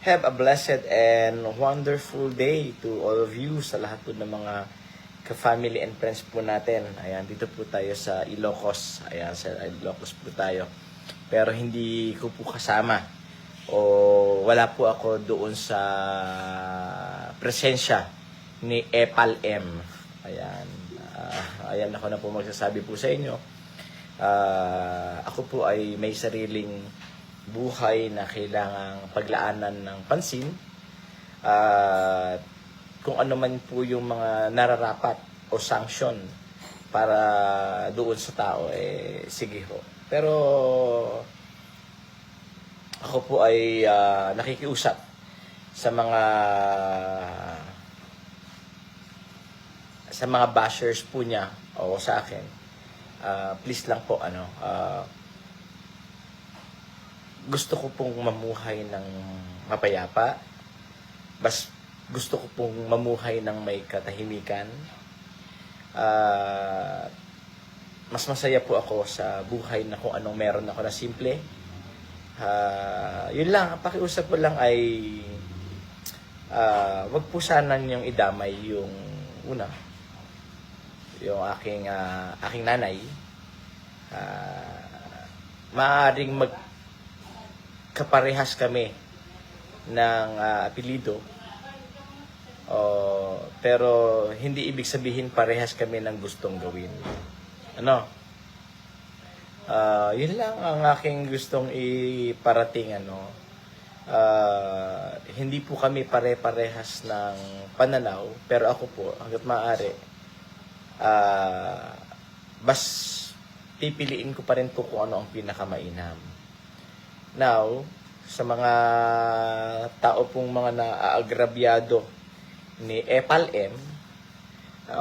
Have a blessed and wonderful day to all of you, sa lahat po ng mga ka-family and friends po natin. Ayan, dito po tayo sa Ilocos. Ayan, sa Ilocos po tayo. Pero hindi ko po kasama o wala po ako doon sa presensya ni Epal M. Ayan, ayan ako na po magsasabi po sa inyo. Ako po ay may sariling buhay na kailangang paglaanan ng pansin. Kung ano man po yung mga nararapat o sanction para doon sa tao, sige ho. Pero ako po ay nakikiusap sa mga bashers po niya o sa akin. Please lang po gusto ko pong mamuhay ng mapayapa. Gusto ko pong mamuhay ng may katahimikan. Mas masaya po ako sa buhay na kung anong meron ako na simple. Yun lang, pakiusap ko lang ay wag po sana niyong idamay yung yung aking nanay. Maaaring magkaparehas kami ng apelido, pero hindi ibig sabihin parehas kami ng gustong gawin. Yun lang ang aking gustong iparating. Hindi po kami pare-parehas ng pananaw, pero ako po, hanggat maaari, pipiliin ko pa rin po kung ano ang pinakamainam. Now, sa mga tao pong mga naaagrabyado ni Epal M,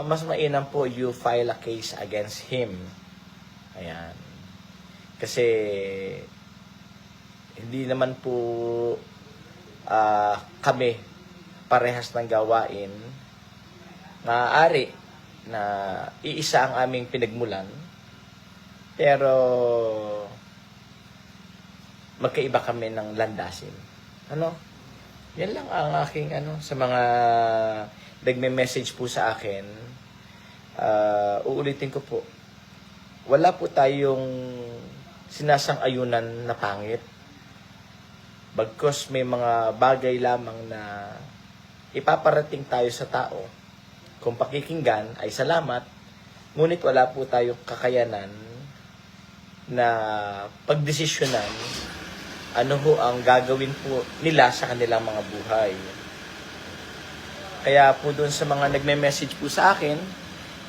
mas mainam po you file a case against him. Ayan. Kasi hindi naman po kami parehas ng gawain. Maaari na iisa ang aming pinagmulan, pero magkaiba kami ng landasin. Yan lang ang aking sa mga nagme-message po sa akin. Uulitin ko po, wala po tayong sinasang-ayunan na pangit. Bagkus may mga bagay lamang na ipaparating tayo sa tao. Kung pakikinggan ay salamat, ngunit wala po tayong kakayanan na pagdesisyonan ano ho ang gagawin po nila sa kanilang mga buhay. Kaya po doon sa mga nagme-message po sa akin,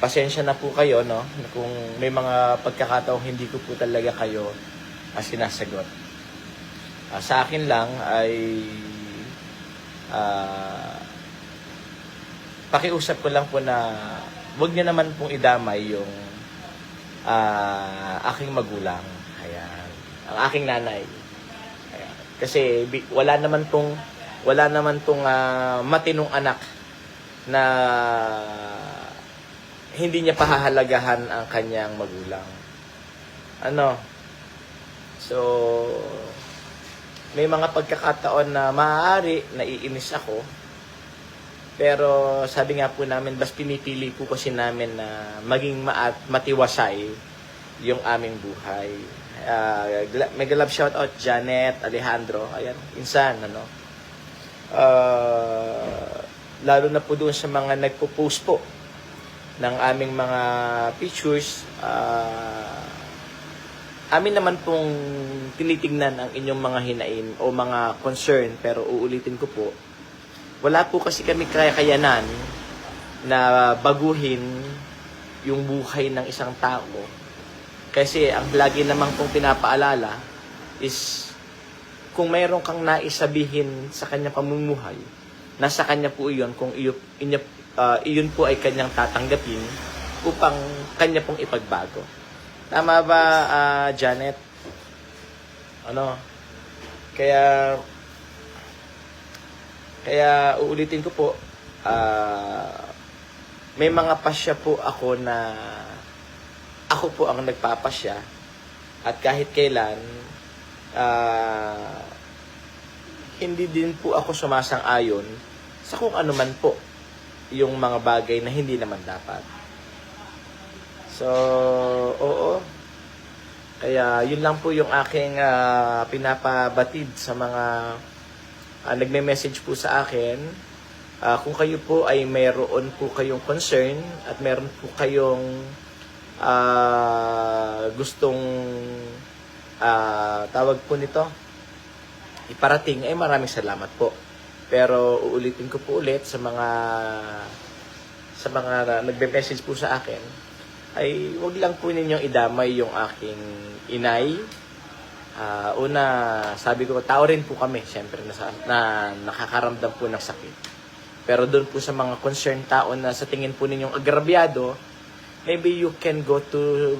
pasensya na po kayo, kung may mga pagkakataong hindi ko po talaga kayo sinasagot. Sa akin lang ay pakiusap ko lang po na wag niyo naman pong idamay yung aking magulang. Ayan. Ang aking nanay. Ayan. Kasi wala naman tong matinong anak na hindi niya pahahalagahan ang kanyang magulang. So, may mga pagkakataon na maaari naiinis ako. Pero sabi nga po namin, pinipili po kasi namin na maging matiwasay yung aming buhay. Mega love shoutout Janet, Alejandro. Ayan, insan, lalo na po doon sa mga nagpo-post po ng aming mga pictures. Amin naman pong tinitingnan ang inyong mga hinain o mga concern, pero uulitin ko po, wala po kasi kami kakayanan na baguhin yung buhay ng isang tao. Kasi ang lagi naman pong pinapaalala is kung mayroon kang naisabihin sa kanyang pamumuhay, nasa kanya po iyon kung iyon po ay kanyang tatanggapin upang kanya pong ipagbago. Tama ba, Janet? Kaya uulitin ko po, may mga pasya po ako na ako po ang nagpapasya, at kahit kailan hindi din po ako sumasang-ayon sa kung ano man po yung mga bagay na hindi naman dapat. So, oo. Kaya yun lang po yung aking pinapabatid sa mga nagme-message po sa akin. Kung kayo po ay mayroon po kayong concern at mayroon po kayong gustong tawag po nito, iparating, ay maraming salamat po. Pero uulitin ko po ulit sa mga nagbe-message po sa akin, ay wag lang po ninyong idamay yung aking inay. Una, sabi ko, tao rin po kami, syempre, na nakakaramdam po ng sakit. Pero doon po sa mga concerned tao na sa tingin po ninyong agrabyado, maybe you can go to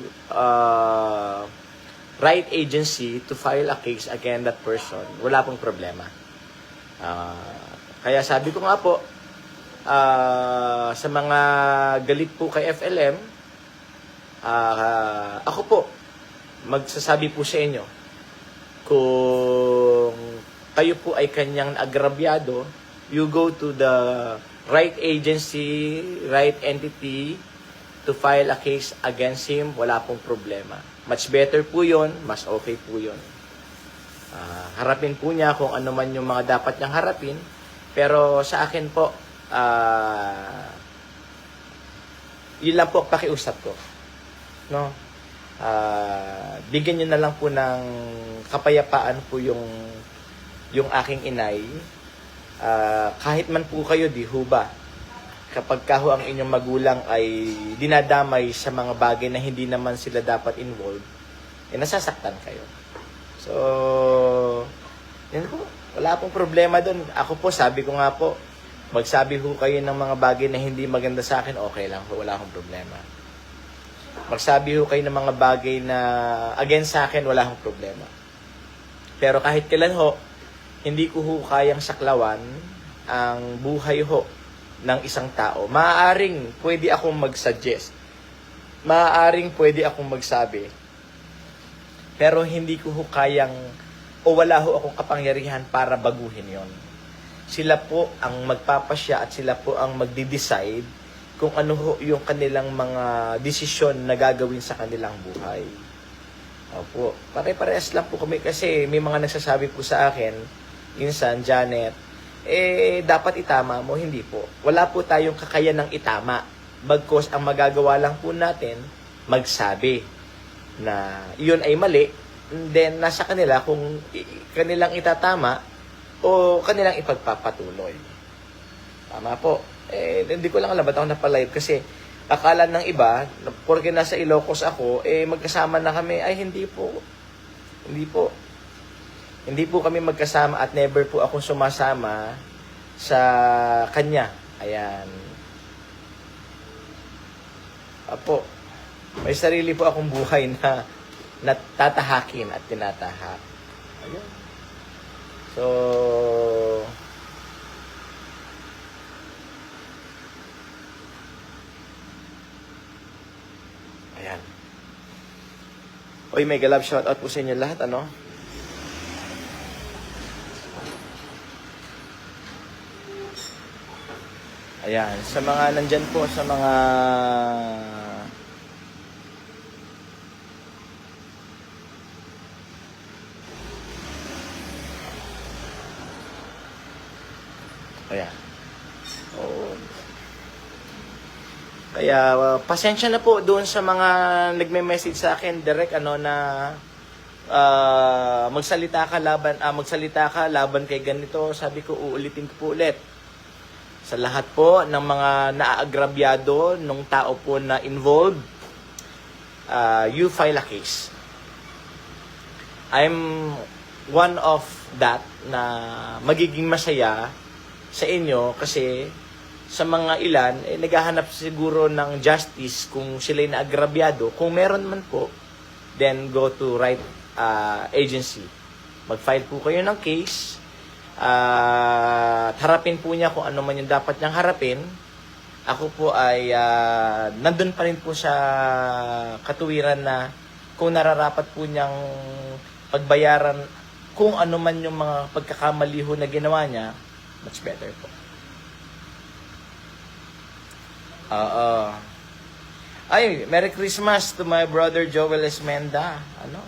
right agency to file a case against that person. Wala pong problema. Kaya sabi ko nga po, sa mga galit po kay FLM, ako po, magsasabi po sa inyo, kung kayo po ay kanyang agrabyado, you go to the right agency, right entity to file a case against him, wala pong problema. Much better po yun, mas okay po yun. Harapin po niya kung ano man yung mga dapat niyang harapin, pero sa akin po, yun lang po pakiusap ko. No? Bigyan niyo na lang po ng kapayapaan po yung aking inay. Kahit man po kayo, di ho ba, kapag kaho ang inyong magulang ay dinadamay sa mga bagay na hindi naman sila dapat involved, nasasaktan kayo. So, yun po, wala pong problema doon. Ako po, sabi ko nga po, magsabi ho kayo ng mga bagay na hindi maganda sa akin, okay lang po, wala akong problema. Magsabi ho kayo ng mga bagay na against sa akin, wala akong problema. Pero kahit kailan ho, hindi ko ho kayang saklawan ang buhay ho ng isang tao. Maaaring pwede akong mag-suggest. Maaaring pwede akong magsabi. Pero hindi ko ho kayang, o wala ho akong kapangyarihan para baguhin yon. Sila po ang magpapasya at sila po ang magde-decide kung ano ho yung kanilang mga desisyon na gagawin sa kanilang buhay. Opo, pare-parehas lang po kami kasi may mga nagsasabi po sa akin, insan, Janet, dapat itama mo, hindi po. Wala po tayong kakayanang itama. Bagkos ang magagawa lang po natin, magsabi na iyon ay mali, and then nasa kanila kung kanilang itatama o kanilang ipagpapatuloy. Tama po. Hindi ko lang alam ba't ako napalive kasi akala ng iba, porque nasa Ilocos ako, magkasama na kami. Ay, hindi po. Hindi po. Hindi po kami magkasama at never po akong sumasama sa kanya. Ayan. Apo, may sarili po akong buhay na tatahakin at tinatahak. Ayan. So, ayan. Oy, mega love shoutout po sa inyo lahat, ano? Ayan, sa mga nandyan po, sa mga ayan. Oh. Kaya pasensya na po doon sa mga nagme-message sa akin direct na magsalita ka laban kay ganito. Sabi ko, uulitin ko po ulit. Sa lahat po ng mga naaagrabyado nung tao po na involved, you file a case. I'm one of that na magiging masaya sa inyo kasi sa mga ilan, naghahanap siguro ng justice kung sila'y naagrabyado. Kung meron man po, then go to right agency. Mag-file po kayo ng case. Harapin po niya kung ano man yung dapat niyang harapin. Ako po ay nandun pa rin po sa katuwiran na kung nararapat po niyang pagbayaran kung ano man yung mga pagkakamali ho na ginawa niya, much better po. Ay, Merry Christmas to my brother Joel Esmenda. Ano?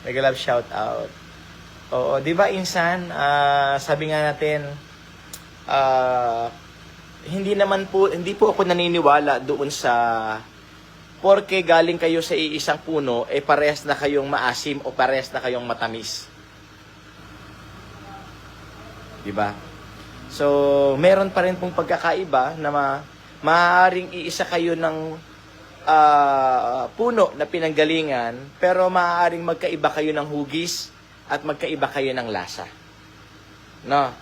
Mega love shout out. Oo, di ba insan, sabi nga natin, hindi po ako naniniwala doon sa porke galing kayo sa iisang puno, parehas na kayong maasim o parehas na kayong matamis. Di ba? So, meron pa rin pong pagkakaiba na maaaring iisa kayo ng puno na pinanggalingan, pero maaaring magkaiba kayo ng hugis at magkaiba kayo ng lasa. No?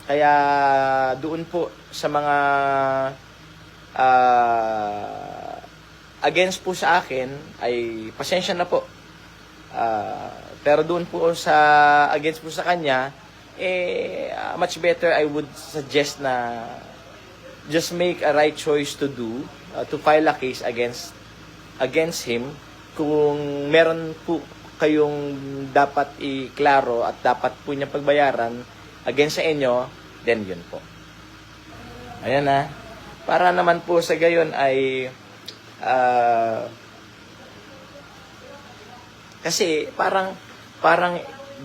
Kaya doon po sa mga against po sa akin, ay pasensya na po. Pero doon po sa against po sa kanya, much better I would suggest na just make a right choice to do, to file a case against him. Kung meron po kayong dapat iklaro at dapat po niya pagbayaran against sa inyo, then yun po. Ayan na. Para naman po sa gayon ay kasi parang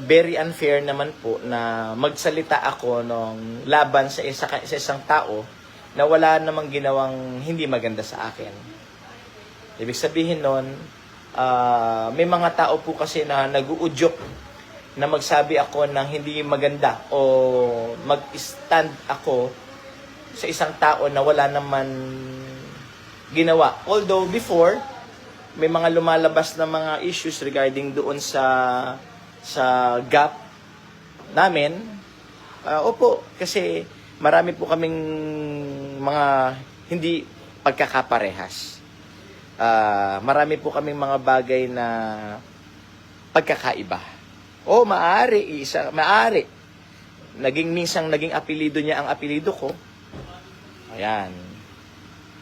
very unfair naman po na magsalita ako ng laban sa isang tao na wala namang ginawang hindi maganda sa akin. Ibig sabihin nun, may mga tao po kasi na nag-uudyok na magsabi ako ng hindi maganda o mag-stand ako sa isang tao na wala naman ginawa. Although before, may mga lumalabas na mga issues regarding doon sa gap namin. Opo, kasi marami po kaming mga hindi pagkakaparehas. Marami po kaming mga bagay na pagkakaiba. Maaari. Minsan naging apelido niya ang apelido ko. Ayan.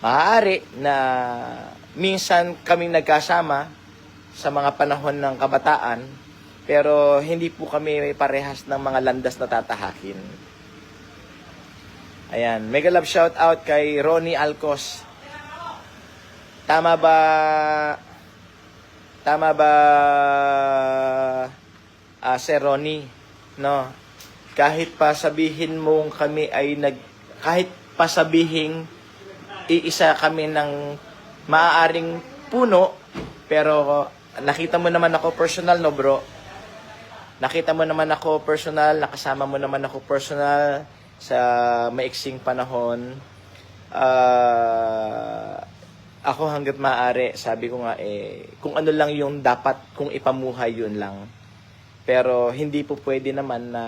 Maaari na minsan kaming nagkasama sa mga panahon ng kabataan, pero hindi po kami parehas ng mga landas na tatahakin. Ayan. Mega love shout out kay Ronnie Alcos. Tama ba Sir Ronnie, no? Kahit pa sabihin mong kami ay kahit pa sabihin iisa kami ng maaaring puno, pero nakita mo naman ako personal, no bro? Nakita mo naman ako personal, nakasama mo naman ako personal sa maiksing panahon. Ako hanggat maaari, sabi ko nga kung ano lang yung dapat kung ipamuhay, yun lang. Pero hindi po pwede naman na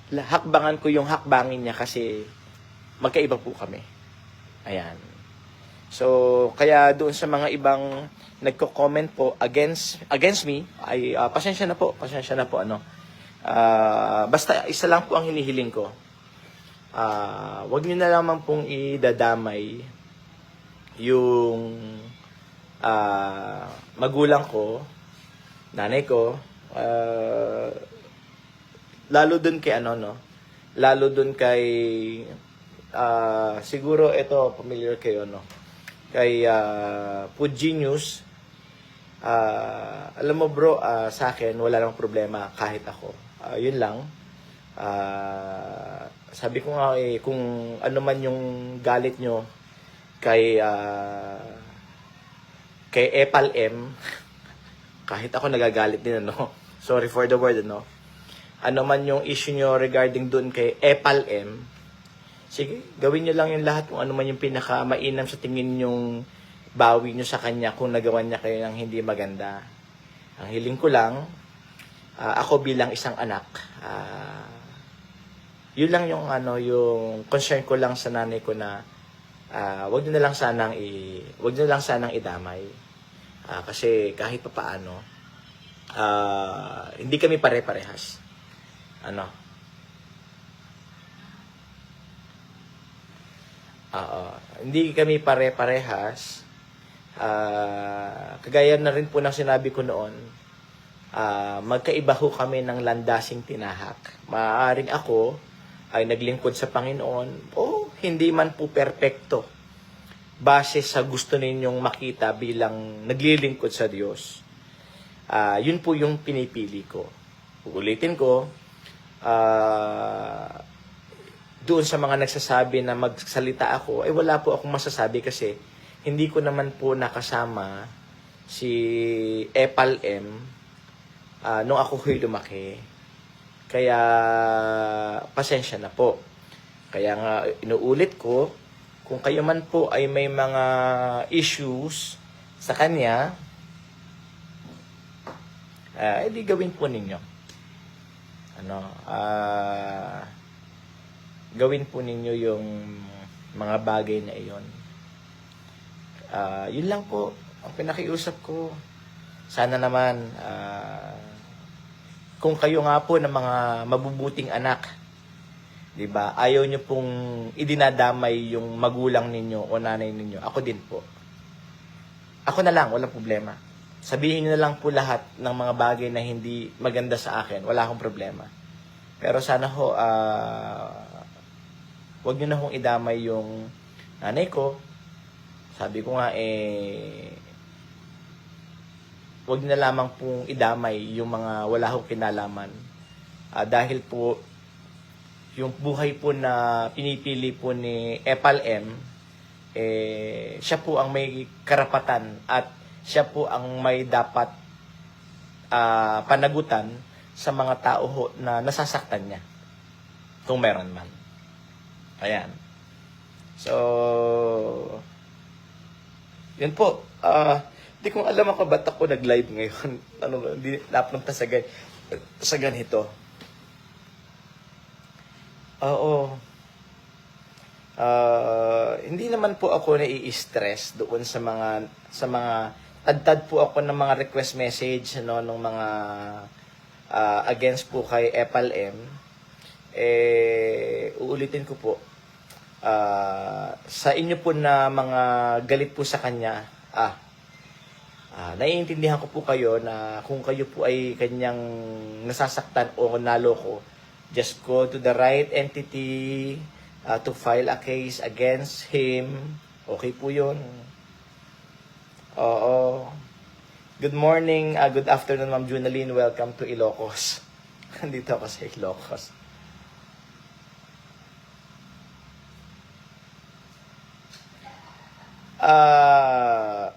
hakbangan ko yung hakbangin niya kasi magkaiba po kami. Ayan. So, kaya doon sa mga ibang nagko-comment po against me, ay pasensya na po, ano. Basta isa lang po ang hinihiling ko. Wag niyo na lamang pong idadamay yung magulang ko, nanay ko, lalo dun kay lalo dun kay siguro ito familiar kayo, no, kay Food Genius. Alam mo bro, sa akin wala namang problema kahit ako, yun lang. Sabi ko nga kung ano man yung galit nyo kay Epal M, kahit ako nagagalit din, ano. Sorry for the word, ano. Ano man yung issue nyo regarding dun kay Epal M, sige, gawin nyo lang yung lahat kung ano man yung pinaka-mainam sa tingin yung bawi nyo sa kanya kung nagawa niya kayo ng hindi maganda. Ang hiling ko lang, ako bilang isang anak, yun lang yung yung concern ko lang sa nanay ko na wag nyo na lang sanang idamay. Kasi kahit pa paano, hindi kami pare-parehas. Hindi kami pare-parehas. Kagaya na rin po ng sinabi ko noon, magkaiba ho kami ng landasing tinahak. Maaaring ako ay naglingkod sa Panginoon o hindi man po perpekto base sa gusto ninyong makita bilang naglilingkod sa Diyos. Yun po yung pinipili ko. Uulitin ko, doon sa mga nagsasabi na magsalita ako, ay wala po akong masasabi kasi hindi ko naman po nakasama si Epal M nung ako huy lumaki. Kaya pasensya na po. Kaya nga inuulit ko, kung kayo man po ay may mga issues sa kanya, edi gawin po ninyo. Gawin po ninyo yung mga bagay na iyon. Yun lang po ang pinakiusap ko. Sana naman kung kayo nga po ng mga mabubuting anak, 'di ba? Ayaw niyo pong idinadamay yung magulang ninyo o nanay ninyo. Ako din po. Ako na lang, walang problema. Sabihin niyo na lang po lahat ng mga bagay na hindi maganda sa akin. Wala akong problema. Pero sana ho wag niyo na hong idamay yung nanay ko. Sabi ko nga wag na lamang pong idamay yung mga wala hong kinalaman. Dahil po, yung buhay po na pinipili po ni Epal M, siya po ang may karapatan at siya po ang may dapat panagutan sa mga tao ho na nasasaktan niya. Kung meron man. Ayan. So, yun po. Hindi ko alam ako ba't ako nag-live ngayon. Hindi napunta sa ganito. Oo. Hindi naman po ako nai-stress doon sa mga tad po ako ng mga request message nung mga against po kay Epal M. Uulitin ko po. Sa inyo po na mga galit po sa kanya, naiintindihan ko po kayo na kung kayo po ay kanyang nasasaktan o naloko, just go to the right entity to file a case against him. Okay po yun. Oo. Good morning, good afternoon, Ma'am Junaline. Welcome to Ilocos. Nandito ako sa Ilocos.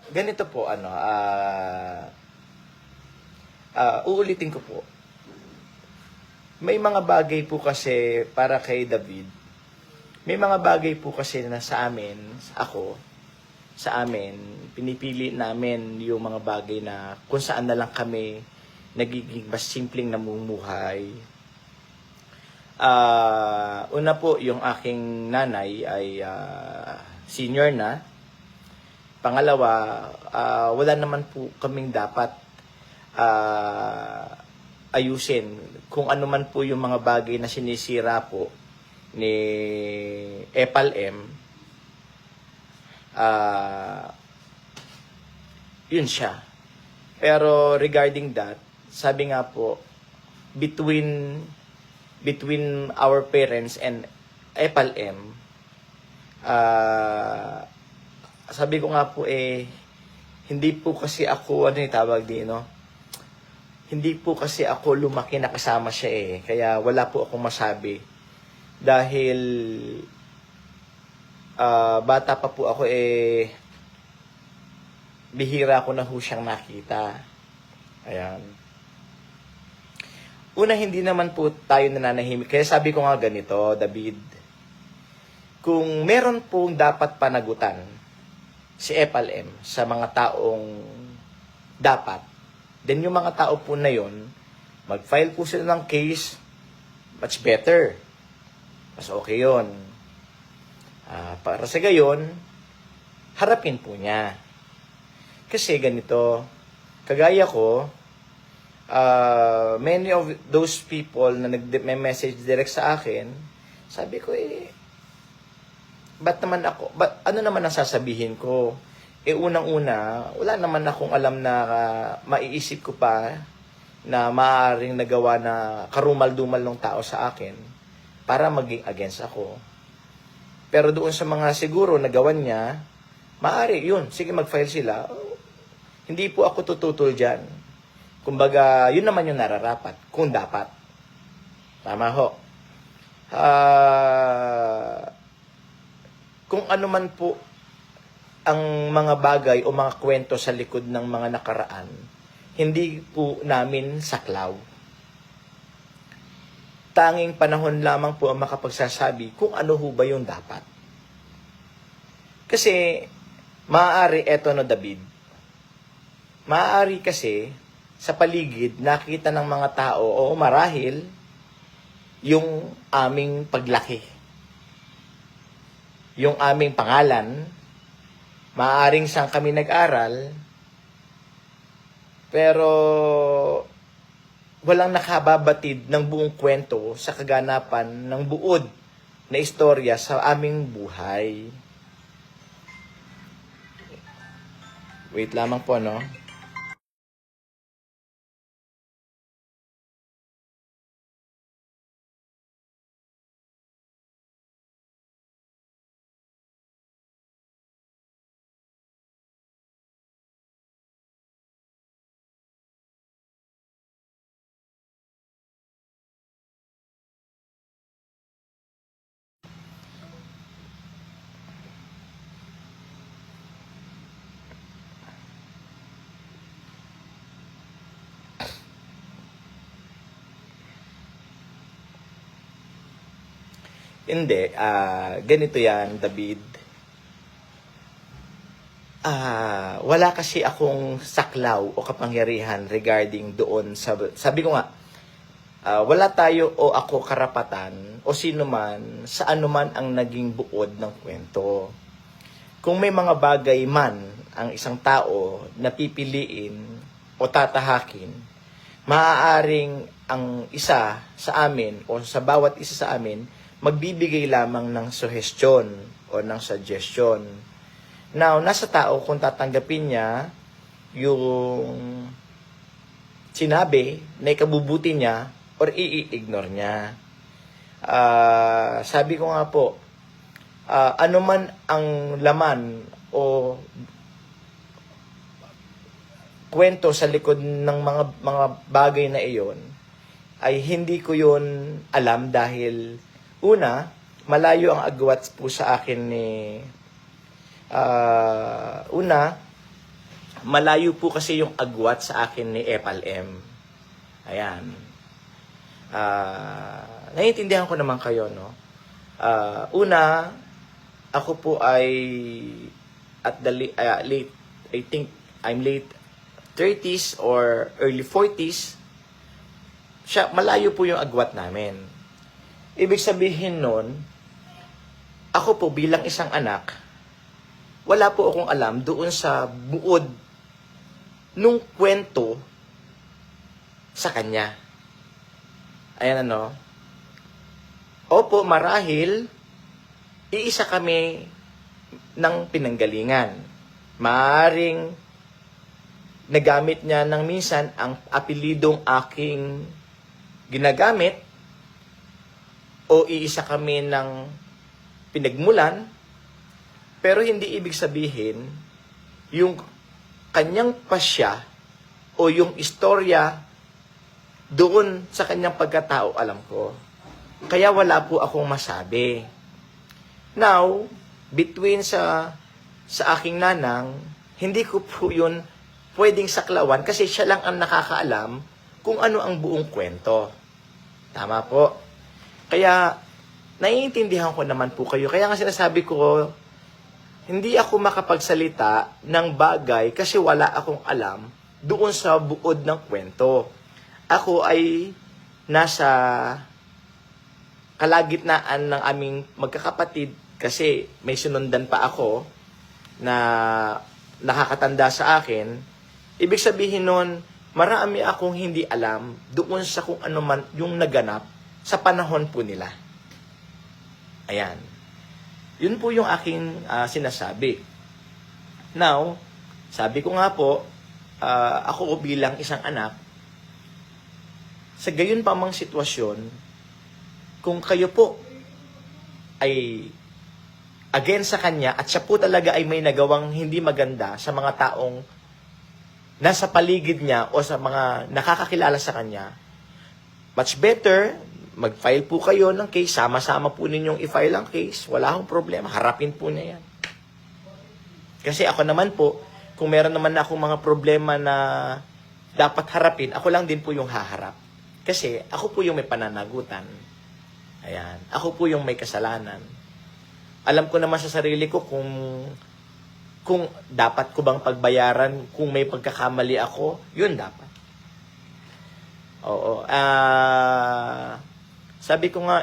Ganito po, uulitin ko po. May mga bagay po kasi para kay David, may mga bagay po kasi na sa amin, sa amin, pinipili namin yung mga bagay na kung saan na lang kami nagiging mas simpleng namumuhay. Una po, yung aking nanay ay senior na. Pangalawa, wala naman po kaming dapat ayusin. Kung ano man po yung mga bagay na sinisira po ni Epal M, yun siya. Pero regarding that, sabi nga po, between our parents and Epal M, sabi ko nga po hindi po kasi ako, tawag din, no? Hindi po kasi ako lumaki na kasama siya Kaya wala po akong masabi. Dahil bata pa po ako bihira ko na ho siyang nakita. Ayan. Una, hindi naman po tayo nananahimik. Kaya sabi ko nga ganito, David, kung meron pong dapat panagutan si Epal M sa mga taong dapat, then yung mga tao po na yon, mag-file po sila ng case, much better. Mas okay yun. Para sa gayon, harapin po niya. Kasi ganito, kagaya ko, many of those people na nag-message direct sa akin, sabi ko ano naman ang sasabihin ko? unang-una, wala naman akong alam na maiisip ko pa na maaaring nagawa na karumal-dumal ng tao sa akin para maging against ako. Pero doon sa mga siguro nagawan niya, maaari yun. Sige, mag-file sila. Hindi po ako tututol dyan. Kumbaga, yun naman yung nararapat. Kung dapat. Tama ho. Kung ano man po ang mga bagay o mga kwento sa likod ng mga nakaraan, hindi po namin saklaw. Tanging panahon lamang po ang makapagsasabi kung ano ho ba yung dapat. Kasi, maaari, eto no David, maaari kasi, sa paligid, nakita ng mga tao, o marahil, yung aming paglaki. Yung aming pangalan, maaaring saan kami nag-aral, pero walang nakababatid ng buong kwento sa kaganapan ng buod na istorya sa aming buhay. Wait lamang po, no? Hindi, ganito yan, David. Wala kasi akong saklaw o kapangyarihan regarding doon. Sabi ko nga, wala tayo o ako karapatan o sino man sa anuman ang naging buod ng kwento. Kung may mga bagay man ang isang tao na pipiliin o tatahakin, maaaring ang isa sa amin o sa bawat isa sa amin magbibigay lamang ng suggestion o ng suggestion. Now, nasa tao kung tatanggapin niya yung sinabi na ikabubuti niya or i-ignore niya. Sabi ko nga po, ano man ang laman o kwento sa likod ng mga bagay na iyon, ay hindi ko yun alam dahil una, malayo ang agwat po sa akin ni malayo po kasi yung agwat sa akin ni Epal M. Ayan. Naiintindihan ko naman kayo, no? Una, ako po ay at the late, I think I'm late 30s or early 40s. Malayo po yung agwat namin. Ibig sabihin nun, ako po bilang isang anak, wala po akong alam doon sa buod nung kwento sa kanya. Ayan ano. Opo, marahil, iisa kami ng pinanggalingan. Maaring nagamit niya ng minsan ang apelidong aking ginagamit o iisa kami ng pinagmulan, pero hindi ibig sabihin yung kanyang pasya o yung istorya doon sa kanyang pagkatao alam ko. Kaya wala po akong masabi. Now, between sa aking nanang, hindi ko po yun pwedeng saklawan kasi siya lang ang nakakaalam kung ano ang buong kwento. Tama po. Kaya, naiintindihan ko naman po kayo. Kaya nga sinasabi ko, hindi ako makapagsalita ng bagay kasi wala akong alam doon sa buod ng kwento. Ako ay nasa kalagitnaan ng aming magkakapatid kasi may sinundan pa ako na nakakatanda sa akin. Ibig sabihin nun, marami akong hindi alam doon sa kung ano man yung naganap sa panahon po nila. Ayan. Yun po yung aking sinasabi. Now, sabi ko nga po, ako bilang isang anak, sa gayon pa mang sitwasyon, kung kayo po ay against sa kanya at siya po talaga ay may nagawang hindi maganda sa mga taong nasa paligid niya o sa mga nakakakilala sa kanya, much better, mag-file po kayo ng case, sama-sama po ninyong i-file ang case, wala akong problema, harapin po niya yan. Kasi ako naman po, kung meron naman akong mga problema na dapat harapin, ako lang din po yung haharap. Kasi ako po yung may pananagutan. Ayan. Ako po yung may kasalanan. Alam ko naman sa sarili ko kung dapat ko bang pagbayaran, kung may pagkakamali ako, yun dapat. Oo. Sabi ko nga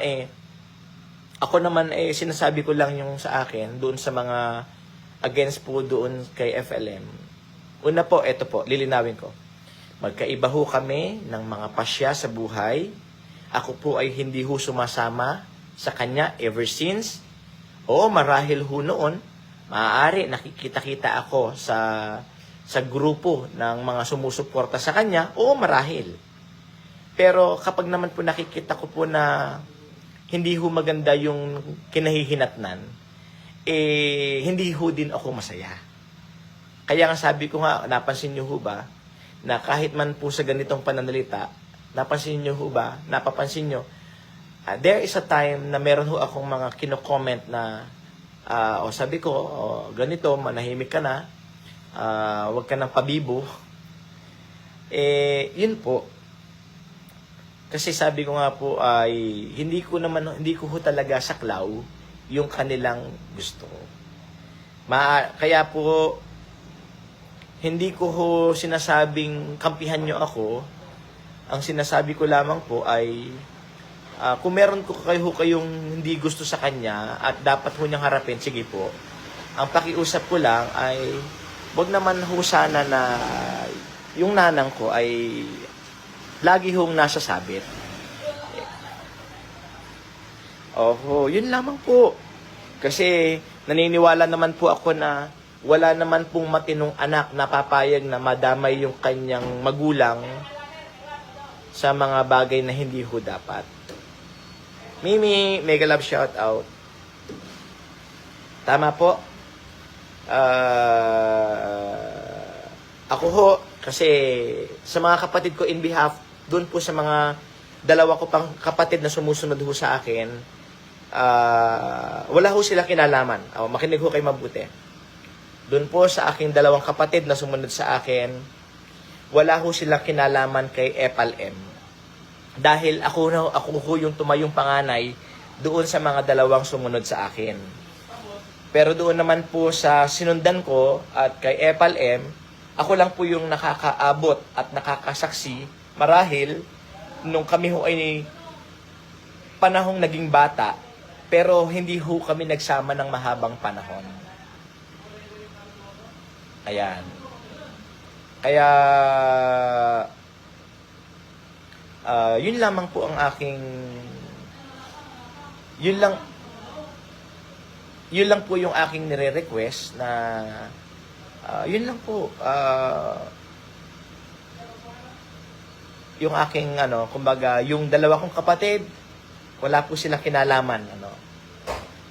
ako naman sinasabi ko lang yung sa akin, doon sa mga against po doon kay FLM. Una po, eto po, lilinawin ko. Magkaiba ho kami ng mga pasya sa buhay. Ako po ay hindi ho sumasama sa kanya ever since. Oo, marahil ho noon, maaari nakikita-kita ako sa grupo ng mga sumusuporta sa kanya. Oo, marahil. Pero kapag naman po nakikita ko po na hindi ho maganda yung kinahihinatnan, hindi ho din ako masaya. Kaya nga sabi ko nga, napansin niyo ho ba, na kahit man po sa ganitong pananalita, napapansin niyo, there is a time na meron ho akong mga kino-comment na, sabi ko, ganito, manahimik ka na, wag ka nang pabibo. Yun po. Kasi sabi ko nga po ay, hindi ko ho talaga saklaw yung kanilang gusto. Kaya po, hindi ko ho sinasabing kampihan nyo ako. Ang sinasabi ko lamang po ay, kung meron kayong hindi gusto sa kanya at dapat ho niyang harapin, sige po. Ang pakiusap ko lang ay, wag naman ho sana na yung nanang ko ay lagi hong nasa sabit. Yun lamang po. Kasi naniniwala naman po ako na wala naman pong matinong anak na papayag na madamay yung kanyang magulang sa mga bagay na hindi ho dapat. Mimi, mega love shout out. Tama po. Ako ho, kasi sa mga kapatid ko in behalf, doon po sa mga dalawa ko pang kapatid na sumusunod ho sa akin, wala ho sila kinalaman. Makinig ho kayo mabuti. Doon po sa aking dalawang kapatid na sumunod sa akin, wala ho silang kinalaman kay FLM. Dahil ako ho yung tumayong panganay doon sa mga dalawang sumunod sa akin. Pero doon naman po sa sinundan ko at kay FLM, ako lang po yung nakakaabot at nakakasaksi marahil nung kami ho ay panahong naging bata, pero hindi ho kami nagsama ng mahabang panahon. Ayan. Kaya, yun lamang po ang aking, yun lang po yung aking nire-request na, yun lang po, yung aking, kumbaga, yung dalawa kong kapatid, wala po silang kinalaman,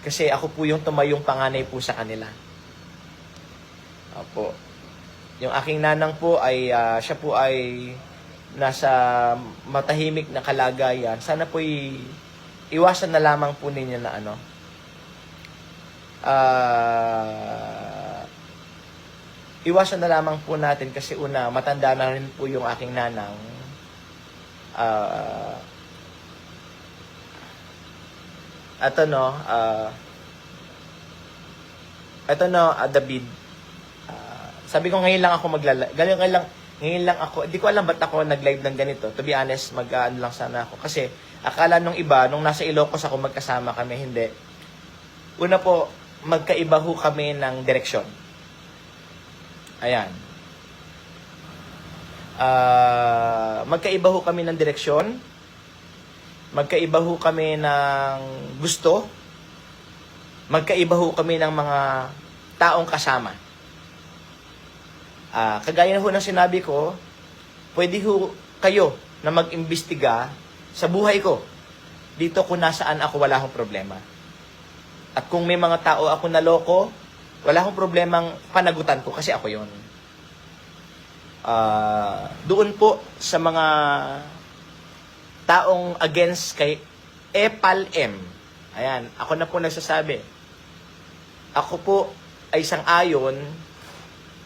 kasi ako po yung tumayong panganay po sa kanila. Opo. Yung aking nanang po ay siya po ay nasa matahimik na kalagayan. Sana po iwasan na lamang po ninyo na iwasan na lamang po natin kasi una, matanda na rin po yung aking nanang. David, sabi ko ngayon lang ako ngayon lang ako, hindi ko alam ba't ako nag-live ng ganito. To be honest, lang sana ako. Kasi akala nung iba, nung nasa Ilocos ako magkasama kami, hindi. Una po, magkaiba ho kami ng direksyon. Ayan. Magkaiba ho kami ng direksyon. Magkaiba ho kami ng gusto. Magkaiba ho kami ng mga taong kasama. Kagaya ho ng sinabi ko, pwede ho kayo na mag-imbestiga sa buhay ko. Dito kung nasaan ako, wala akong problema. At kung may mga tao ako naloko, wala akong problemang panagutan ko kasi ako yon. Doon po sa mga taong against kay EPAL-M. Ayan, ako na po nagsasabi. Ako po ay sang-ayon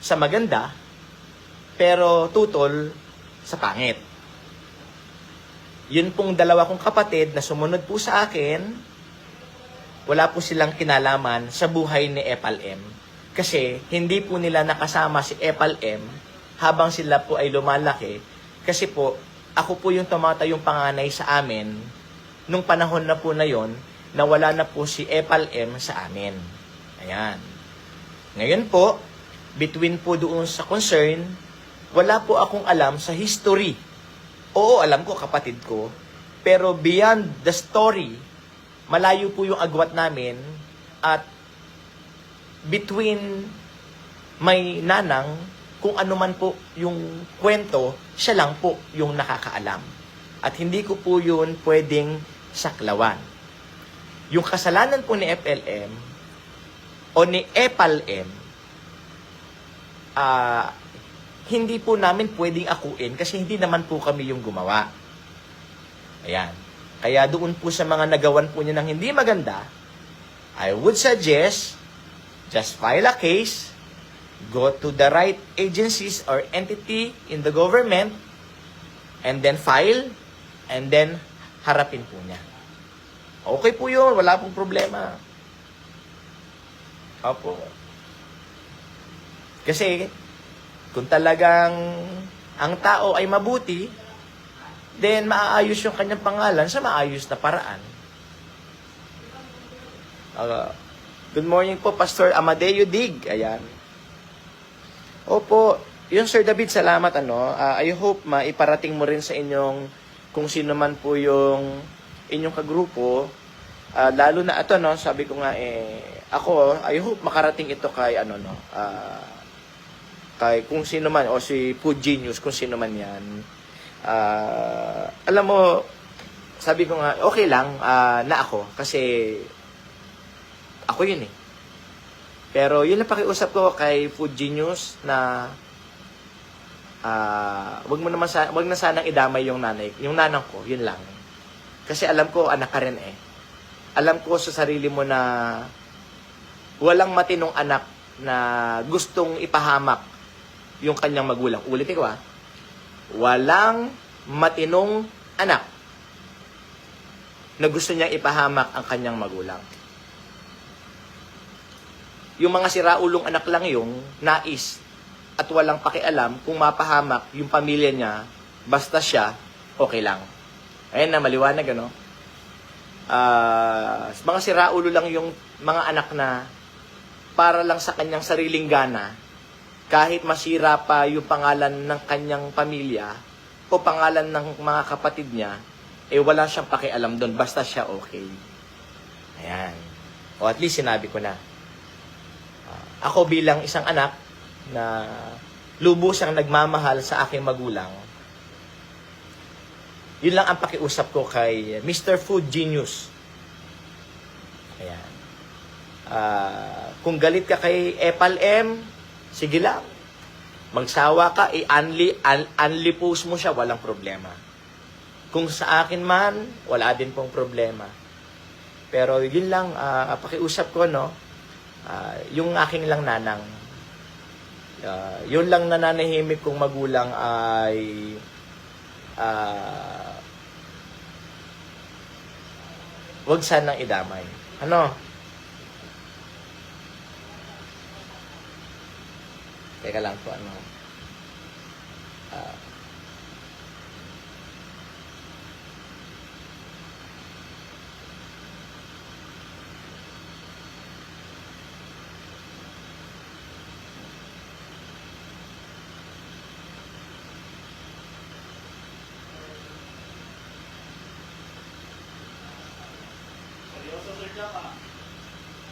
sa maganda, pero tutol sa pangit. Yun pong dalawa kong kapatid na sumunod po sa akin, wala po silang kinalaman sa buhay ni EPAL-M. Kasi hindi po nila nakasama si EPAL-M habang sila po ay lumalaki. Kasi po, ako po yung tumatayong panganay sa amin nung panahon na po na yon na wala na po si EPAL-M sa amin. Ayan. Ngayon po, between po doon sa concern, wala po akong alam sa history. Oo, alam ko, kapatid ko. Pero beyond the story, malayo po yung agwat namin at between may nanang, kung ano man po yung kwento, siya lang po yung nakakaalam. At hindi ko po yun pwedeng saklawan. Yung kasalanan po ni FLM o ni EPAL-M, hindi po namin pwedeng akuin kasi hindi naman po kami yung gumawa. Ayan. Kaya doon po sa mga nagawan po niya ng hindi maganda, I would suggest, just file a case, go to the right agencies or entity in the government, and then file, and then harapin po niya. Okay po yun, wala pong problema. Opo. Kasi, kung talagang ang tao ay mabuti, then maaayos yung kanyang pangalan sa maayos na paraan. Good morning po, Pastor Amadeo Dig. Ayan. Opo, yung Sir David, salamat. I hope maiparating mo rin sa inyong kung sino man po yung inyong kagrupo. Lalo na ito, sabi ko nga, ako, I hope makarating ito kay, kay kung sino man, o si Food Genius, kung sino man yan. Alam mo, sabi ko nga, okay lang na ako, kasi ako yun eh. Pero yun na pakiusap ko kay Food Genius na wag na sanang idamay yung nanang ko, yun lang. Kasi alam ko, anak ka rin eh. Alam ko sa sarili mo na walang matinong anak na gustong ipahamak yung kanyang magulang. Ulitin ko walang matinong anak na gusto niyang ipahamak ang kanyang magulang. Yung mga siraulong anak lang yung nais at walang pakialam kung mapahamak yung pamilya niya, basta siya, okay lang. Ayan na, maliwanag, mga siraulo lang yung mga anak na para lang sa kanyang sariling gana, kahit masira pa yung pangalan ng kanyang pamilya o pangalan ng mga kapatid niya, wala siyang pakialam doon, basta siya okay. Ayan. O at least sinabi ko na. Ako bilang isang anak na lubusang nagmamahal sa aking magulang, yun lang ang pakiusap ko kay Mr. Food Genius. Ayan. Kung galit ka kay EPAL-M, sige lang. Magsawa ka, unli post mo siya, walang problema. Kung sa akin man, wala din pong problema. Pero yun lang, pakiusap ko, yung aking lang nanang. Yun lang nananahimik kong magulang ay wag sanang idamay. Teka lang po,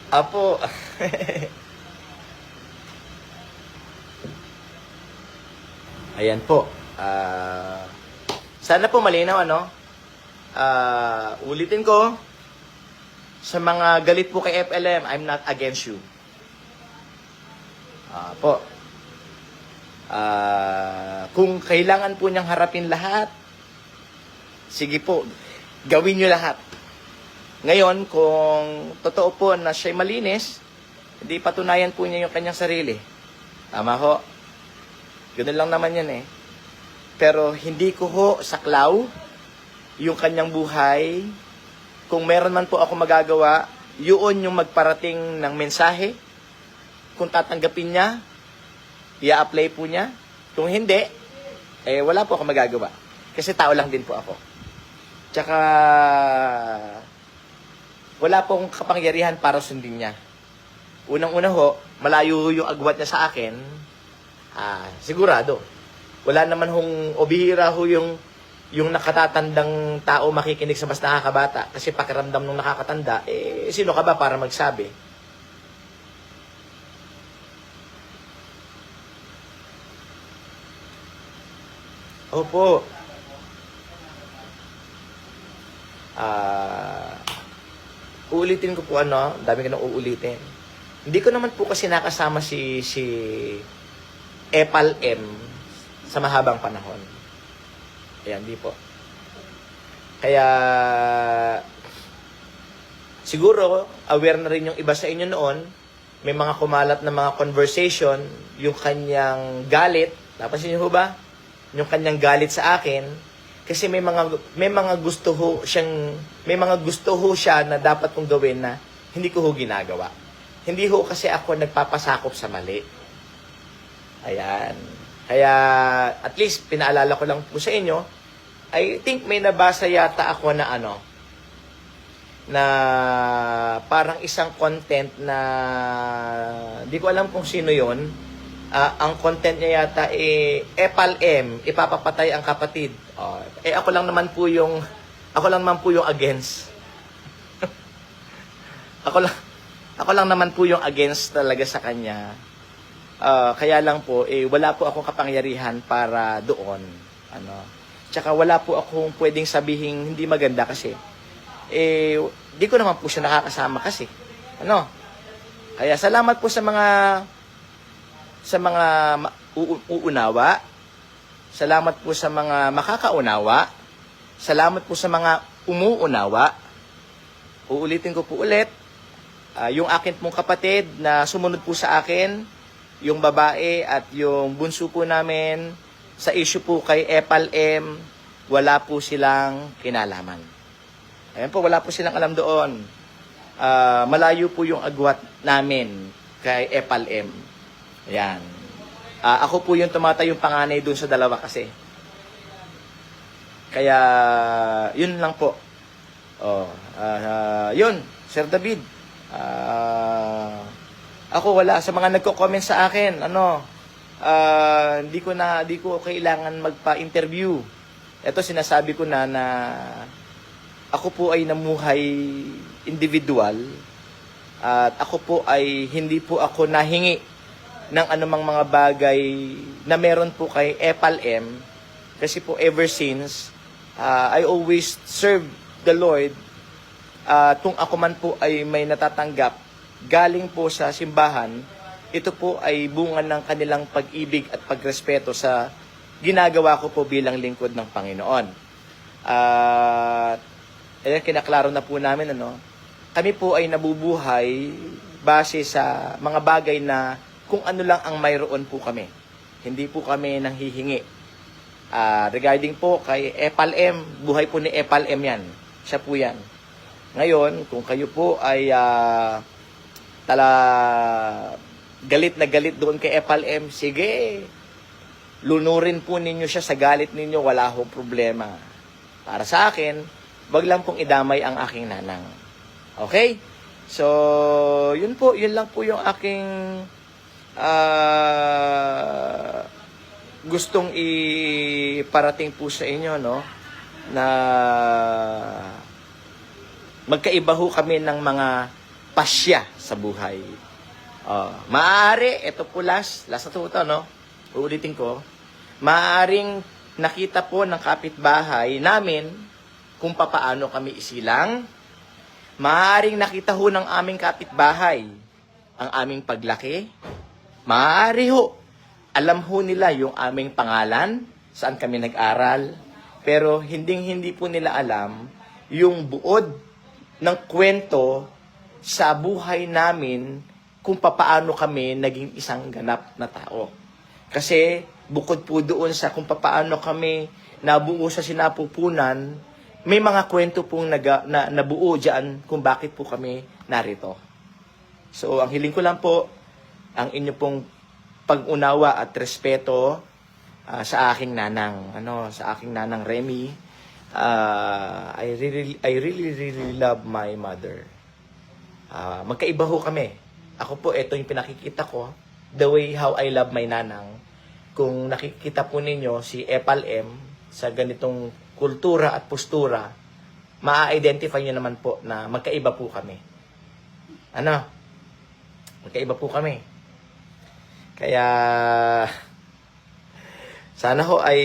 Apo. Ayan po. Sana po malinaw, ano? Ulitin ko, sa mga galit po kay FLM, I'm not against you. Po. Kung kailangan po niyang harapin lahat, sige po, gawin niyo lahat. Ngayon, kung totoo po na siya'y malinis, hindi patunayan po niya yung kanyang sarili. Tama ho? Ganun lang naman yan eh. Pero hindi ko ho saklaw yung kanyang buhay. Kung meron man po ako magagawa, yun yung magparating ng mensahe. Kung tatanggapin niya, i-apply po niya. Kung hindi, wala po ako magagawa. Kasi tao lang din po ako. Tsaka, wala pong kapangyarihan para sundin niya. Unang-una ho, malayo yung agwat niya sa akin, sigurado. Wala naman hong obihira ho yung nakatatandang tao makikinig sa mas nakakabata. Kasi pakiramdam ng nakakatanda, sino ka ba para magsabi? Opo. Uulitin ko po dami ko nang uulitin. Hindi ko naman po kasi nakasama si Epal M sa mahabang panahon. Ayan, di po. Kaya, siguro, aware na rin yung iba sa inyo noon, may mga kumalat na mga conversation, yung kanyang galit, napansin niyo ho ba? Yung kanyang galit sa akin, kasi may mga gusto ho siya na dapat kong gawin na hindi ko ho ginagawa. Hindi ho kasi ako nagpapasakop sa mali. Ayan. Kaya, at least, pinaalala ko lang po sa inyo, I think may nabasa yata ako na na parang isang content na, di ko alam kung sino yon. Ang content niya yata, Epal M, ipapapatay ang kapatid. Ako lang naman po yung against. Ako lang naman po yung against talaga sa kanya. Kaya lang po, wala po akong kapangyarihan para doon. Tsaka wala po akong pwedeng sabihin hindi maganda kasi. Di ko naman po siya nakakasama kasi. Kaya salamat po sa mga uunawa. Salamat po sa mga makakaunawa. Salamat po sa mga umuunawa. Uulitin ko po ulit. Yung akin pong kapatid na sumunod po sa akin, yung babae at yung bunso po namin, sa issue po kay Epal M, wala po silang kinalaman. Ayan po, wala po silang alam doon. Malayo po yung agwat namin kay Epal M. Ayan. Ako po yung tumatayong panganay doon sa dalawa kasi. Kaya, yun lang po. Yun, Sir David. Ako wala sa mga nagko-comment sa akin, hindi ko kailangan magpa-interview. Ito sinasabi ko na ako po ay namuhay individual at ako po ay hindi po ako nahingi ng anumang mga bagay na meron po kay Epal M kasi po ever since I always serve the Lord. Kung ako man po ay may natatanggap galing po sa simbahan, ito po ay bunga ng kanilang pag-ibig at pagrespeto sa ginagawa ko po bilang lingkod ng Panginoon. Kinaklaro na po namin, kami po ay nabubuhay base sa mga bagay na kung ano lang ang mayroon po kami. Hindi po kami nanghihingi. Regarding po kay Epal M, buhay po ni Epal M yan. Siya po yan. Ngayon, kung kayo po ay galit na galit doon kay Epal M, sige, lunurin po ninyo siya sa galit ninyo, wala hong problema. Para sa akin, wag lang pong idamay ang aking nanang. Okay? So, yun lang po yung aking gustong iparating po sa inyo, na magkaiba ho kami ng mga pasya sa buhay. Maaari, ito po last na ito, uulitin ko, Maaaring nakita po ng kapitbahay namin kung papaano kami isilang. Maaaring nakita ho ng aming kapitbahay ang aming paglaki. Maaari ho, alam ho nila yung aming pangalan, saan kami nag-aral, pero hindi po nila alam yung buod ng kwento sa buhay namin kung papaano kami naging isang ganap na tao. Kasi bukod po doon sa kung papaano kami nabuo sa sinapupunan, may mga kwento pong nabuo dyan kung bakit po kami narito. So, ang hiling ko lang po, ang inyo pong pag-unawa at respeto sa aking nanang, sa aking nanang Remy. I really love my mother. Magkaiba ho kami. Ako po, ito yung pinakikita ko, the way how I love my nanang. Kung nakikita po ninyo si Epal M sa ganitong kultura at postura, ma-identify nyo naman po na magkaiba po kami. Magkaiba po kami. Kaya, sana ho ay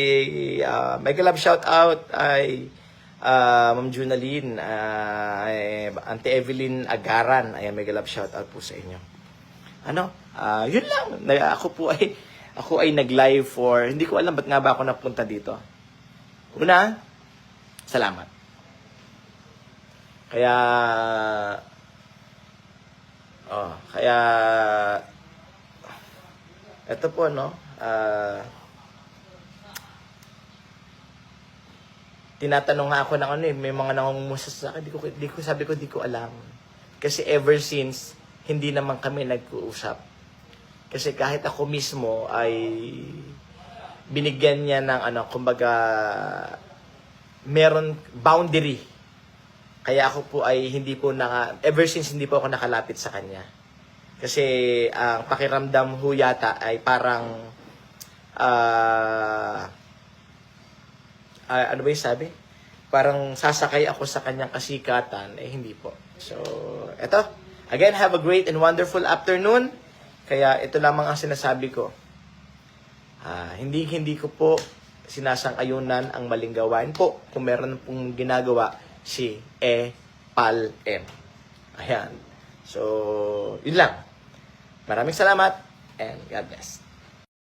mega love shout out ay Ma'am Junaline, Auntie Evelyn Agaran, ay mega love shout out po sa inyo. Yun lang. Ako ay nag-live for, hindi ko alam ba't nga ba ako napunta dito. Una, salamat. Kaya ito po, tinatanong nga ako ng may mga nangungumusta sa akin, di ko alam. Kasi ever since, hindi naman kami nag-uusap. Kasi kahit ako mismo ay binigyan niya ng kumbaga, meron boundary. Kaya ako po ay ever since hindi po ako nakalapit sa kanya. Kasi ang pakiramdam ho yata ay parang, ano ba yung sabi? Parang sasakay ako sa kanyang kasikatan, hindi po. So, eto. Again, have a great and wonderful afternoon. Kaya ito lamang ang sinasabi ko. Hindi ko po sinasang-ayunan ang maling gawain po kung meron pong ginagawa si Epal M. Ayan. So, yun lang. Maraming salamat and God bless.